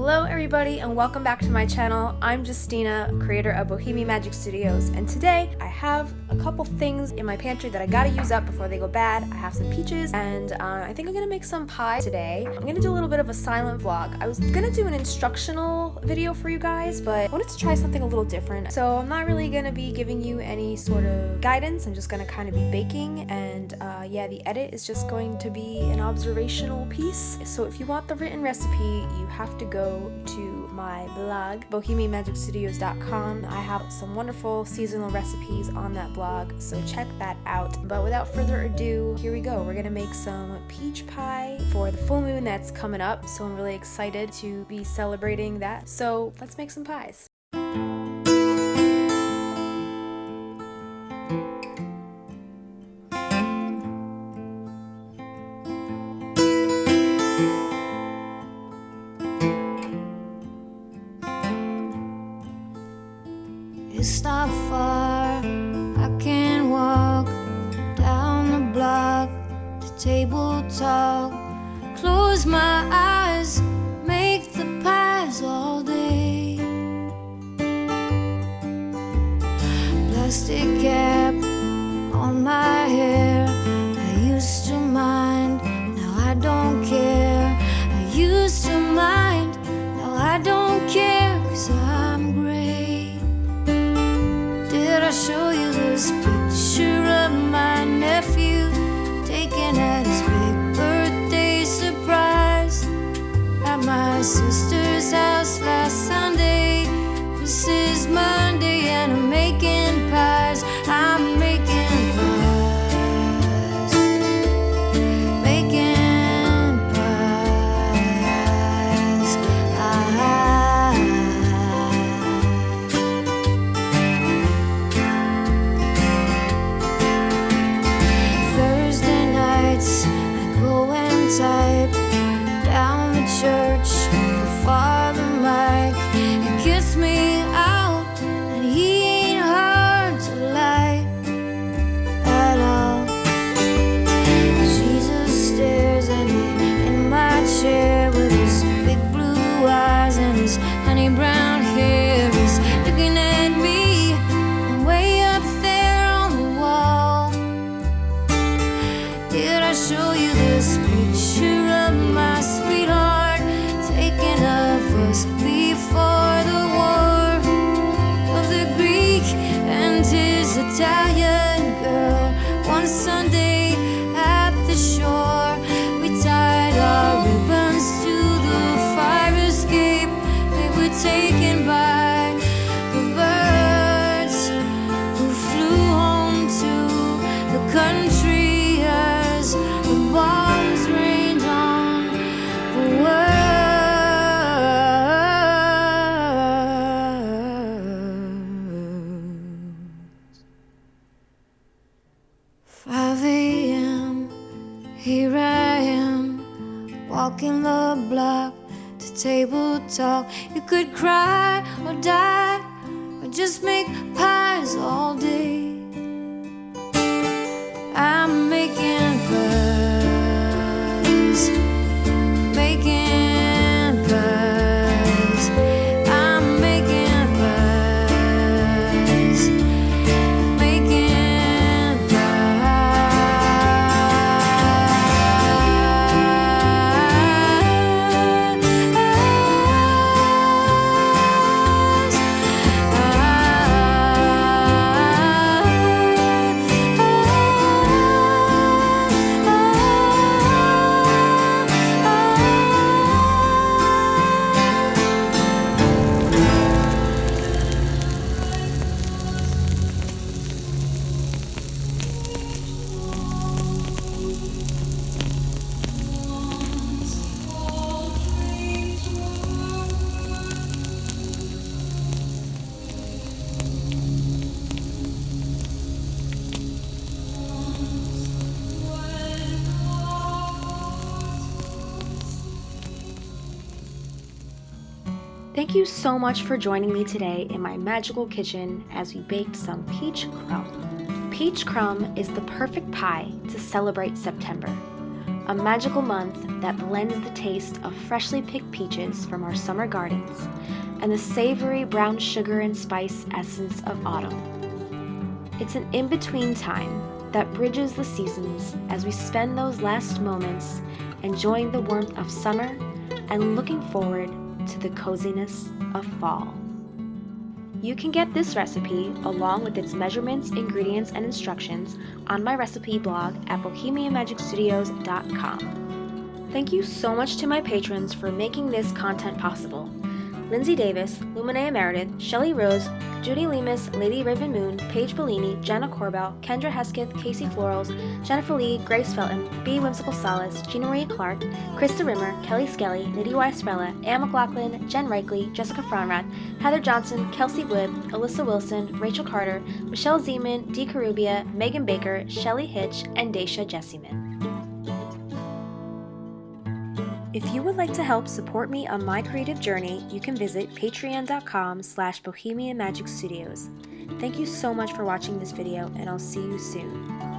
Hello everybody and welcome back to my channel. I'm Justina, creator of Bohemian Magic Studios, and today I have a couple things in my pantry that I gotta use up before they go bad. I have some peaches and I think I'm gonna make some pie today. I'm gonna do a little bit of a silent vlog. I was gonna do an instructional video for you guys, but I wanted to try something a little different. So I'm not really gonna be giving you any sort of guidance. I'm just gonna kind of be baking, and yeah, the edit is just going to be an observational piece. So if you want the written recipe, you have to go to my blog, bohemianmagicstudios.com. I have some wonderful seasonal recipes on that blog, so check that out. But without further ado, here we go. We're gonna make some peach pie for the full moon that's coming up, so I'm really excited to be celebrating that. So let's make some pies. It's not far, I can walk down the block, the table talk, close my eyes, make the pies all day. Plastic cap on my hair, I used to mind, now I don't care. I used to mind, now I don't care, 'cause I'm gray. Did I show you this picture of my nephew taken at his big birthday surprise at my sister's house last Sunday? This is Monday and I'm making pies. I'm making pies, making pies. Thursday nights I go and type down the church for Father Mike. He gets me out and he ain't hard to like at all. Jesus stares at me in my chair with his big blue eyes and his honey brown hair. He's looking at me from way up there on the wall. Did I show you this picture of my sweetheart taken of us before the war? Of the Greek and his Italian girl. One Sunday at the shore, we tied our ribbons to the fire escape. They were taken by the birds who flew home to the country as the bombs rained on the world. 5 a.m., here I am, walking the block to table talk. You could cry or die or just make pies all day. I'm making pies, making pies. I'm making pies, making Thank you so much for joining me today in my magical kitchen as we baked some peach crumb. Peach crumb is the perfect pie to celebrate September. a magical month that blends the taste of freshly picked peaches from our summer gardens and the savory brown sugar and spice essence of autumn. It's an in-between time that bridges the seasons as we spend those last moments enjoying the warmth of summer and looking forward to the coziness of fall. You can get this recipe along with its measurements, ingredients, and instructions on my recipe blog at bohemianmagicstudios.com. Thank you so much to my patrons for making this content possible. Lindsay Davis, Luminea Meredith, Shelley Rose, Judy Lemus, Lady Raven Moon, Paige Bellini, Jana Corbell, Kendra Hesketh, Casey Florals, Jennifer Lee, Grace Felton, B. Whimsical Solace, Gina Marie Clark, Krista Rimmer, Kelly Skelly, Nidhi Weisfrella, Anne McLaughlin, Jen Reichley, Jessica Fronrath, Heather Johnson, Kelsey Blibb, Alyssa Wilson, Rachel Carter, Michelle Zeman, Dee Carubia, Megan Baker, Shelley Hitch, and Daisha Jessiman. If you would like to help support me on my creative journey, you can visit patreon.com/Bohemian Magic Studios. Thank you so much for watching this video, and I'll see you soon.